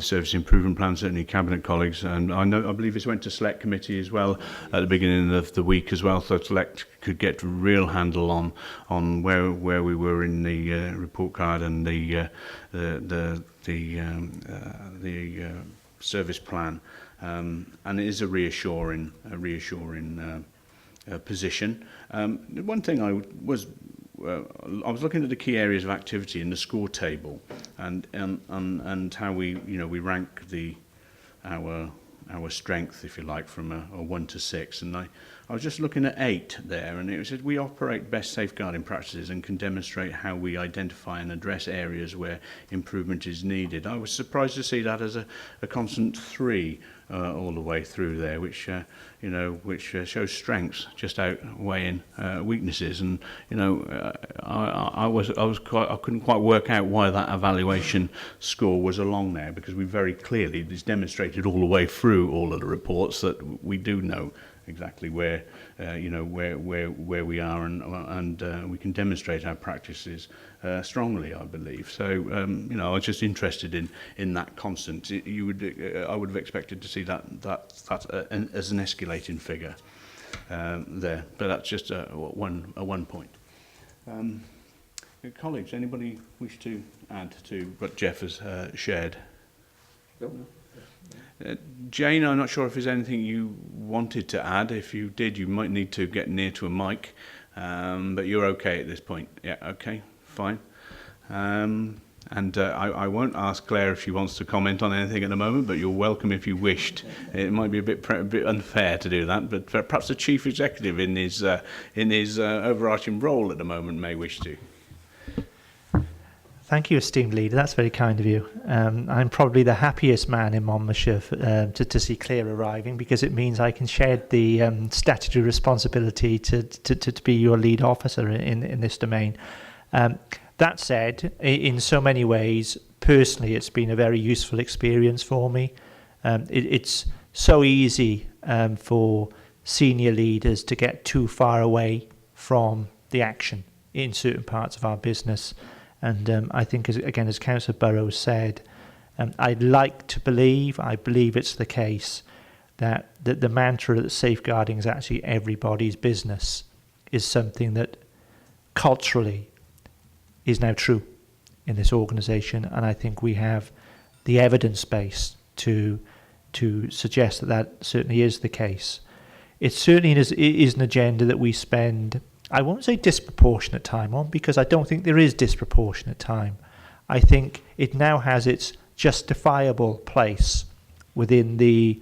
service improvement plan, certainly cabinet colleagues, and I believe this went to select committee as well at the beginning of the week as well, so select could get a real handle on where we were in the report card and the service plan, and it is a reassuring position. One thing I was looking at the key areas of activity in the score table, and how we rank our strength, if you like, from a 1 to 6, and I was just looking at 8 there, and it said we operate best safeguarding practices and can demonstrate how we identify and address areas where improvement is needed. I was surprised to see that as a constant 3 all the way through there, which shows strengths just outweighing weaknesses. And I couldn't quite work out why that evaluation score was along there, because we very clearly, it's demonstrated all the way through all of the reports that we do know exactly where we are, and we can demonstrate our practices strongly, I believe. So I was just interested in that constant. I would have expected to see that as an escalating figure there, but that's just one point. Colleagues, anybody wish to add to what Jeff has shared? No. Jane, I'm not sure if there's anything you wanted to add. If you did, you might need to get near to a mic, but you're okay at this point. Yeah, okay, fine. And I won't ask Claire if she wants to comment on anything at the moment, but you're welcome if you wished. It might be a bit unfair to do that, but perhaps the chief executive in his overarching role at the moment may wish to. Thank you, esteemed leader. That's very kind of you. I'm probably the happiest man in Monmouthshire to see Claire arriving, because it means I can shed the statutory responsibility to be your lead officer in this domain. That said, in so many ways, personally, it's been a very useful experience for me. It's so easy for senior leaders to get too far away from the action in certain parts of our business. And I think, as Councillor Burrows said, I'd like to believe, I believe it's the case, that the mantra that safeguarding is actually everybody's business is something that culturally is now true in this organisation. And I think we have the evidence base to suggest that certainly is the case. It certainly is an agenda that we spend, I won't say disproportionate time on, because I don't think there is disproportionate time. I think it now has its justifiable place within the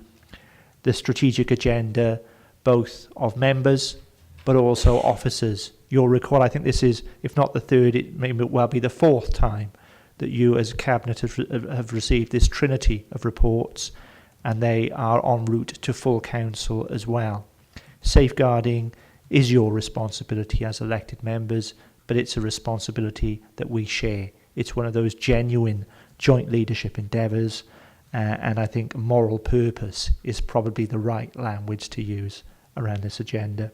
strategic agenda, both of members but also officers. You'll recall, I think this is, if not the third, it may well be the fourth time that you as Cabinet have received this trinity of reports, and they are en route to full council as well. Safeguarding is your responsibility as elected members, but it's a responsibility that we share. It's one of those genuine joint leadership endeavours, and I think moral purpose is probably the right language to use around this agenda.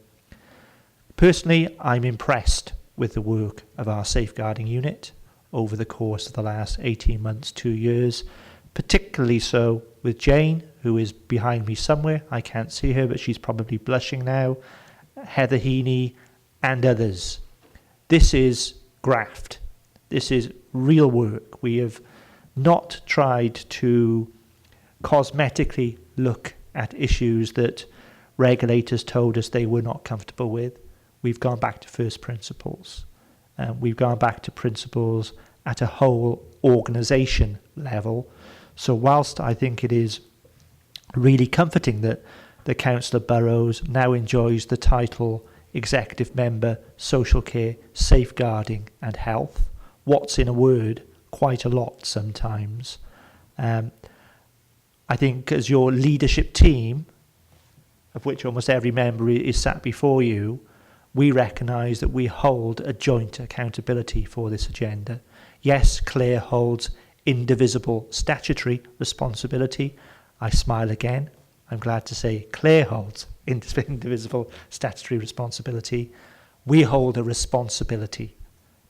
Personally, I'm impressed with the work of our safeguarding unit over the course of the last 18 months, 2 years, particularly so with Jane, who is behind me somewhere. I can't see her, but she's probably blushing now. Heather Heaney and others. This is graft. This is real work. We have not tried to cosmetically look at issues that regulators told us they were not comfortable with. We've gone back to first principles. We've gone back to principles at a whole organisation level. So whilst I think it is really comforting that Councillor Burrows now enjoys the title Executive Member, Social Care, Safeguarding and Health, what's in a word, quite a lot sometimes. I think as your leadership team, of which almost every member is sat before you, we recognise that we hold a joint accountability for this agenda. Yes, Claire holds indivisible statutory responsibility. I smile again. I'm glad to say Claire holds indivisible statutory responsibility. We hold a responsibility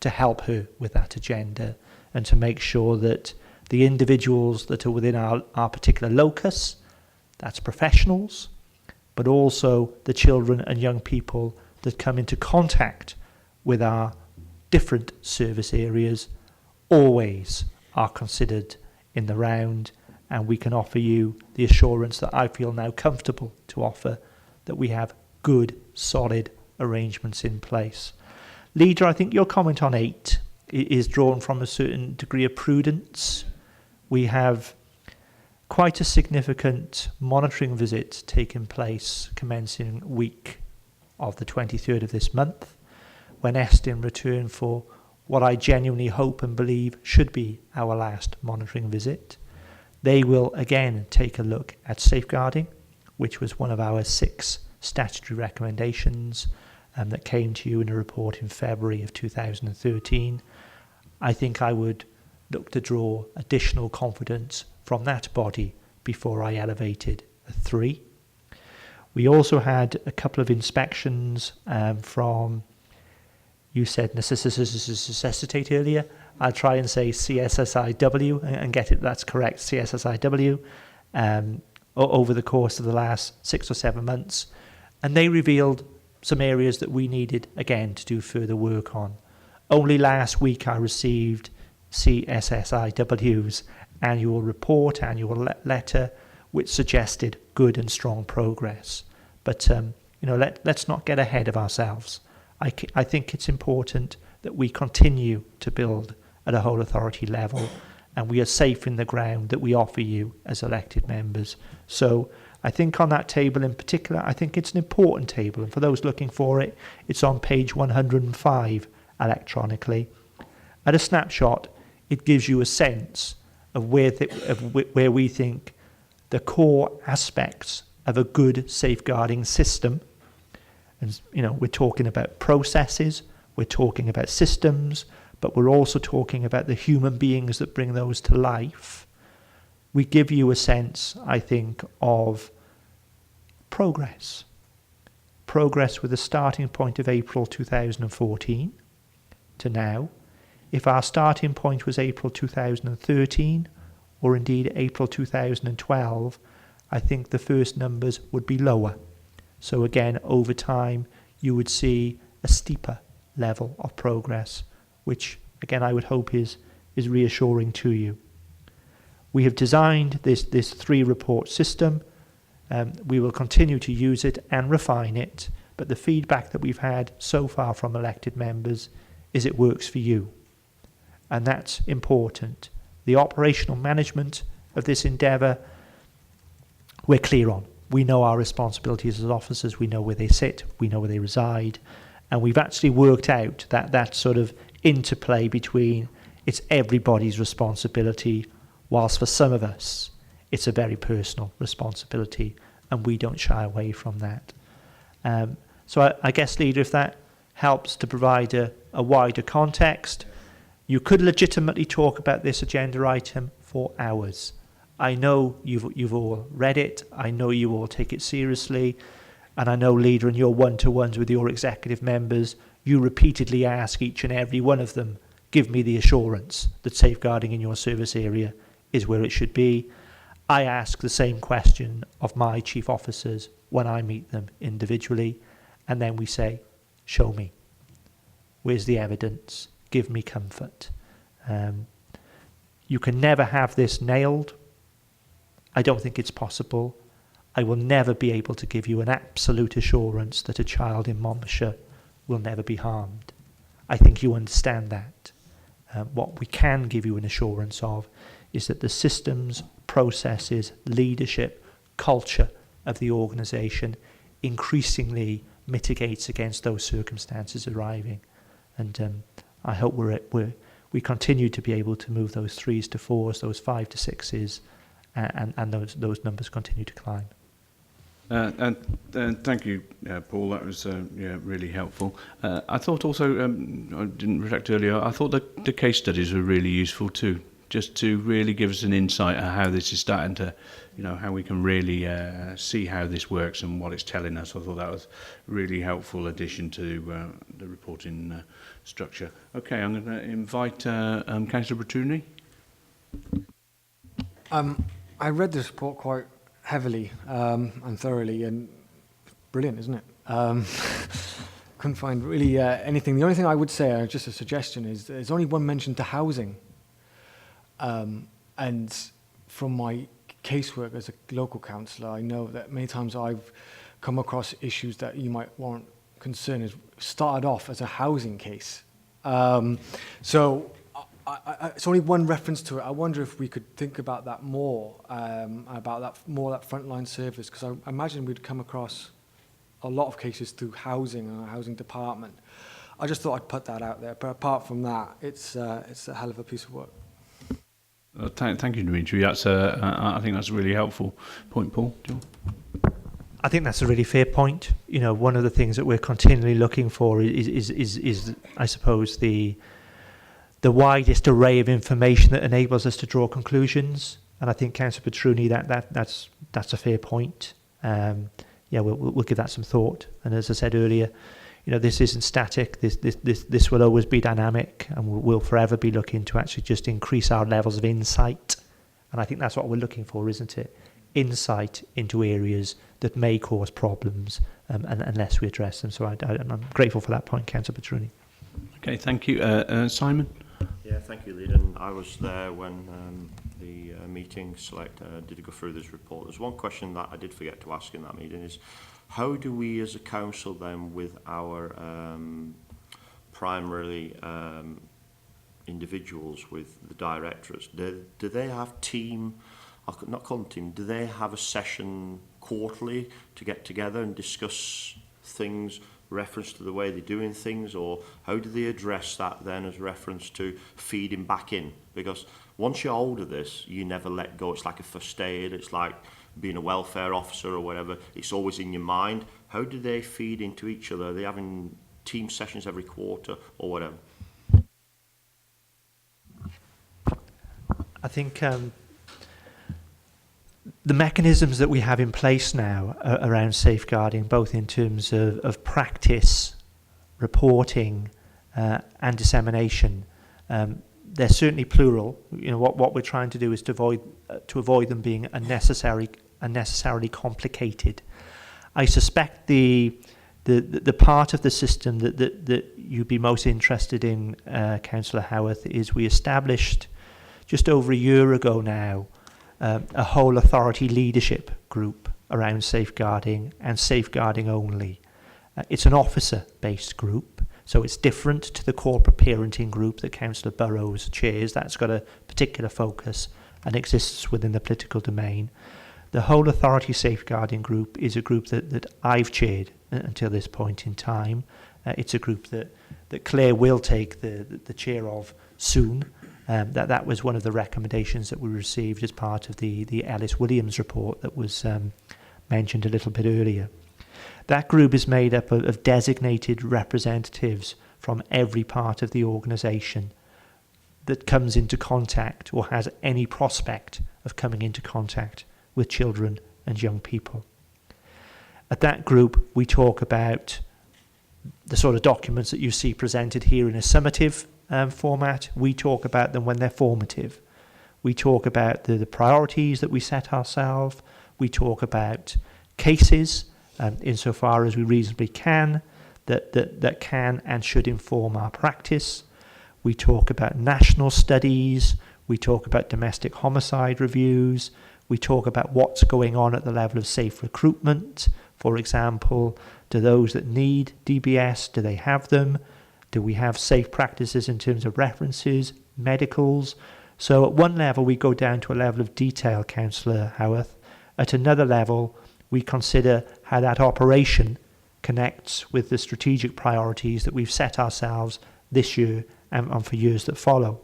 to help her with that agenda and to make sure that the individuals that are within our particular locus, that's professionals, but also the children and young people that come into contact with our different service areas, always are considered in the round, and we can offer you the assurance that I feel now comfortable to offer, that we have good, solid arrangements in place. Leader, I think your comment on 8 is drawn from a certain degree of prudence. We have quite a significant monitoring visit taking place commencing week of the 23rd of this month, when Estin return for what I genuinely hope and believe should be our last monitoring visit. They will again take a look at safeguarding, which was one of our 6 statutory recommendations that came to you in a report in February of 2013. I think I would look to draw additional confidence from that body before I elevated a 3. We also had a couple of inspections from, you said necessitate earlier. I'll try and say CSSIW and get it, that's correct, CSSIW, over the course of the last 6 or 7 months. And they revealed some areas that we needed, again, to do further work on. Only last week I received CSSIW's annual report, annual letter, which suggested good and strong progress. But, let's not get ahead of ourselves. I think it's important that we continue to build at a whole authority level, and we are safe in the ground that we offer you as elected members. So I think on that table in particular, I think it's an important table, and for those looking for it, it's on page 105 electronically. At a snapshot, it gives you a sense of where we think the core aspects of a good safeguarding system. And, you know, we're talking about processes, we're talking about systems, but we're also talking about the human beings that bring those to life. We give you a sense, I think, of progress. Progress with a starting point of April 2014 to now. If our starting point was April 2013, or indeed April 2012, I think the first numbers would be lower. So again, over time, you would see a steeper level of progress, which again, I would hope is reassuring to you. We have designed this 3-report system. We will continue to use it and refine it, but the feedback that we've had so far from elected members is it works for you. And that's important. The operational management of this endeavour, we're clear on. We know our responsibilities as officers, we know where they sit, we know where they reside, and we've actually worked out that sort of interplay between it's everybody's responsibility, whilst for some of us it's a very personal responsibility, and we don't shy away from that. So I guess, Leader, if that helps to provide a wider context, you could legitimately talk about this agenda item for hours. I know you've all read it, I know you all take it seriously, and I know, Leader, in your one-to-ones with your executive members, you repeatedly ask each and every one of them, give me the assurance that safeguarding in your service area is where it should be. I ask the same question of my chief officers when I meet them individually, and then we say, show me. Where's the evidence? Give me comfort. You can never have this nailed. I don't think it's possible. I will never be able to give you an absolute assurance that a child in Monmouthshire will never be harmed. I think you understand that. What we can give you an assurance of is that the systems, processes, leadership, culture of the organisation increasingly mitigates against those circumstances arriving. And I hope we continue to be able to move those 3s to 4s, those 5 to 6s, and those numbers continue to climb. And thank you, Paul. That was really helpful. I thought also, I didn't reflect earlier, I thought that the case studies were really useful too, just to really give us an insight on how this is starting to, how we can really see how this works and what it's telling us. I thought that was a really helpful addition to the reporting structure. Okay, I'm going to invite Councillor Bertuni. I read this report quite heavily and thoroughly, and brilliant, isn't it? Couldn't find really anything. The only thing I would say, just a suggestion, is there's only one mention to housing. And from my casework as a local councillor, I know that many times I've come across issues that you might warrant concern as started off as a housing case. So it's only one reference to it. I wonder if we could think about that more, that frontline service, because I imagine we'd come across a lot of cases through housing and our housing department. I just thought I'd put that out there. But apart from that, it's a hell of a piece of work. Thank you, Dimitri. I think that's a really helpful point, Paul. John? I think that's a really fair point. One of the things that we're continually looking for is I suppose, the widest array of information that enables us to draw conclusions. And I think, Councillor Petruni, that's a fair point. We'll give that some thought. And as I said earlier, this isn't static. This will always be dynamic, and we'll forever be looking to actually just increase our levels of insight. And I think that's what we're looking for, isn't it? Insight into areas that may cause problems, unless we address them. So I'm grateful for that point, Councillor Petruni. Okay, thank you. Simon? Yeah, thank you, Leader. And I was there when the meeting select did go through this report. There's one question that I did forget to ask in that meeting is, how do we as a council then, with our primarily individuals with the directorates, do they have team, I could not call them team, do they have a session quarterly to get together and discuss things reference to the way they're doing things, or how do they address that then as reference to feeding back in? Because once you're hold of this, you never let go. It's like a first aid, it's like being a welfare officer or whatever, it's always in your mind. How do they feed into each other? Are they having team sessions every quarter or whatever? I think the mechanisms that we have in place now around safeguarding, both in terms of practice, reporting, and dissemination, they're certainly plural. You know, what we're trying to do is to avoid them being unnecessarily complicated. I suspect the part of the system that you'd be most interested in, Councillor Howarth, is we established just over a year ago now a whole authority leadership group around safeguarding and safeguarding only. It's an officer-based group, so it's different to the corporate parenting group that Councillor Burrows chairs. That's got a particular focus and exists within the political domain. The whole authority safeguarding group is a group that I've chaired until this point in time. It's a group that Claire will take the chair of soon. That was one of the recommendations that we received as part of the Ellis Williams report that was mentioned a little bit earlier. That group is made up of designated representatives from every part of the organisation that comes into contact or has any prospect of coming into contact with children and young people. At that group, we talk about the sort of documents that you see presented here in a summative format. We talk about them when they're formative. We talk about the priorities that we set ourselves. We talk about cases insofar as we reasonably can that can and should inform our practice. We talk about national studies. We talk about domestic homicide reviews. We talk about what's going on at the level of safe recruitment. For example, do those that need DBS, do they have them? Do we have safe practices in terms of references, medicals? So at one level, we go down to a level of detail, Councillor Howarth. At another level, we consider how that operation connects with the strategic priorities that we've set ourselves this year and for years that follow.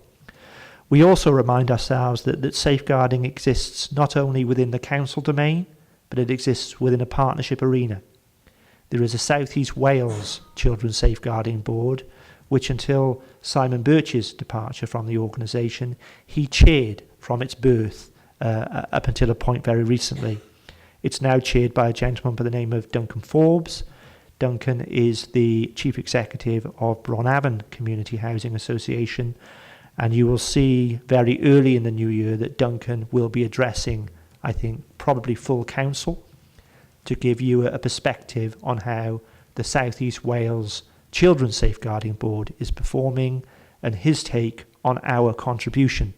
We also remind ourselves that safeguarding exists not only within the council domain, but it exists within a partnership arena. There is a South East Wales Children's Safeguarding Board, which until Simon Birch's departure from the organisation, he chaired from its birth up until a point very recently. It's now chaired by a gentleman by the name of Duncan Forbes. Duncan is the Chief Executive of Bronavon Community Housing Association, and you will see very early in the new year that Duncan will be addressing, I think, probably full council to give you a perspective on how the South East Wales Children's Safeguarding Board is performing and his take on our contribution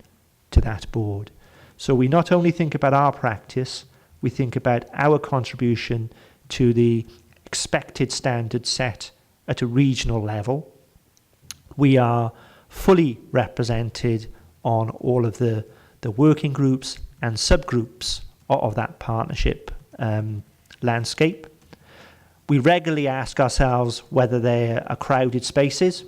to that board. So we not only think about our practice, we think about our contribution to the expected standards set at a regional level. We are fully represented on all of the working groups and subgroups of that partnership landscape. We regularly ask ourselves whether they are crowded spaces,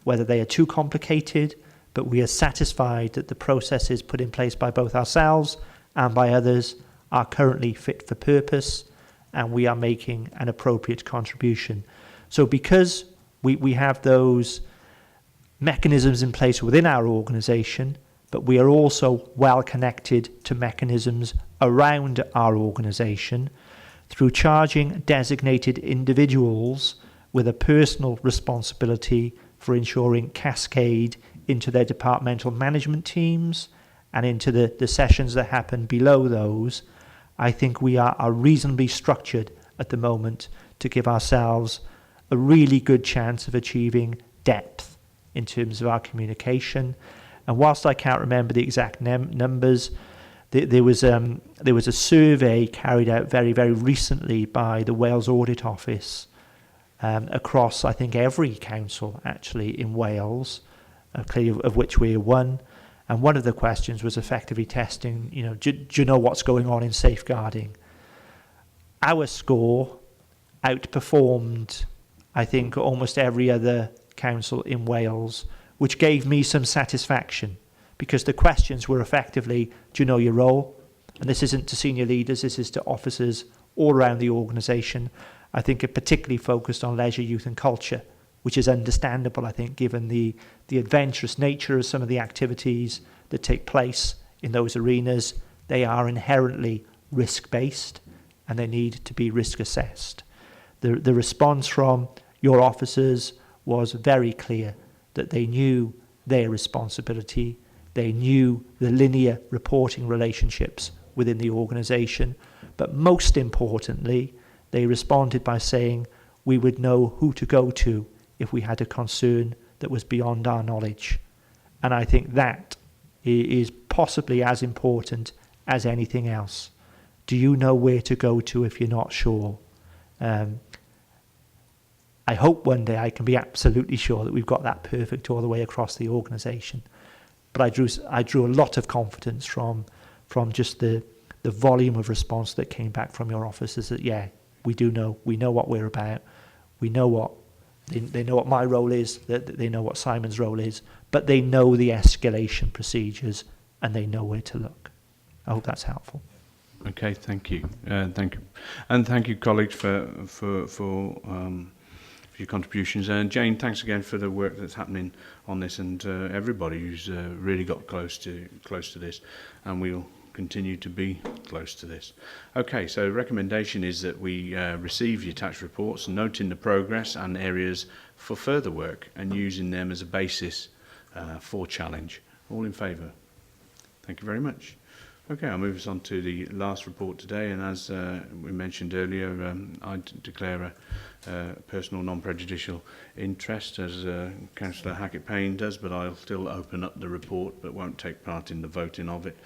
whether they are too complicated, but we are satisfied that the processes put in place by both ourselves and by others are currently fit for purpose, and we are making an appropriate contribution. So because we have those mechanisms in place within our organisation, but we are also well connected to mechanisms around our organisation through charging designated individuals with a personal responsibility for ensuring cascade into their departmental management teams and into the sessions that happen below those. I think we are reasonably structured at the moment to give ourselves a really good chance of achieving depth in terms of our communication. And whilst I can't remember the exact numbers, there was a survey carried out very, very recently by the Wales Audit Office across, I think, every council actually in Wales, clearly of which we are one. And one of the questions was effectively testing, do you know what's going on in safeguarding? Our score outperformed, I think, almost every other council in Wales, which gave me some satisfaction, because the questions were effectively, do you know your role? And this isn't to senior leaders, this is to officers all around the organisation. I think it particularly focused on leisure, youth and culture, which is understandable, I think, given the adventurous nature of some of the activities that take place in those arenas. They are inherently risk-based and they need to be risk assessed. The response from your officers was very clear, that they knew their responsibility, they knew the linear reporting relationships within the organisation, but most importantly, they responded by saying we would know who to go to if we had a concern that was beyond our knowledge. And I think that is possibly as important as anything else. Do you know where to go to if you're not sure? I hope one day I can be absolutely sure that we've got that perfect all the way across the organisation. But I drew a lot of confidence from just the volume of response that came back from your officers that, yeah, we know what we're about. We know what, they know what my role is, that they know what Simon's role is, but they know the escalation procedures and they know where to look. I hope that's helpful. Okay, thank you. Thank you. And thank you, colleagues, for your contributions. And Jane, thanks again for the work that's happening on this, and everybody who's really got close to this, and we'll continue to be close to this. Okay, so recommendation is that we receive the attached reports, noting the progress and areas for further work, and using them as a basis for challenge. All in favour? Thank you very much. Okay, I'll move us on to the last report today, and as we mentioned earlier, I declare a personal non-prejudicial interest, as Councillor Hackett-Payne does, but I'll still open up the report but won't take part in the voting of it.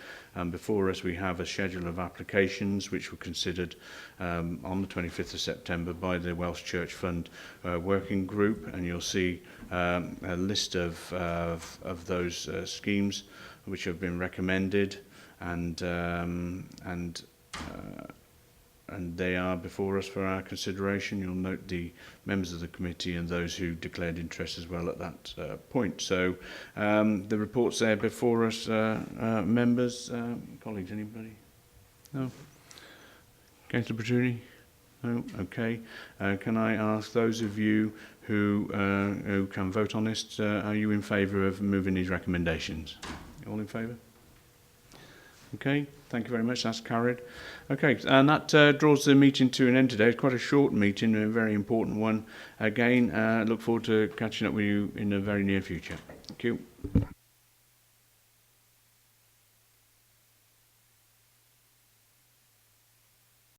Before us we have a schedule of applications which were considered on the 25th of September by the Welsh Church Fund working group, and you'll see a list of those schemes which have been recommended, and they are before us for our consideration. You'll note the members of the committee and those who declared interest as well at that point. So the report's there before us, members, colleagues, anybody? No? Councillor Bertuni? No? Okay. Can I ask those of you who can vote on this, are you in favour of moving these recommendations? All in favour? Okay, thank you very much. That's carried. Okay, and that draws the meeting to an end today. It's quite a short meeting, a very important one. Again, look forward to catching up with you in the very near future. Thank you.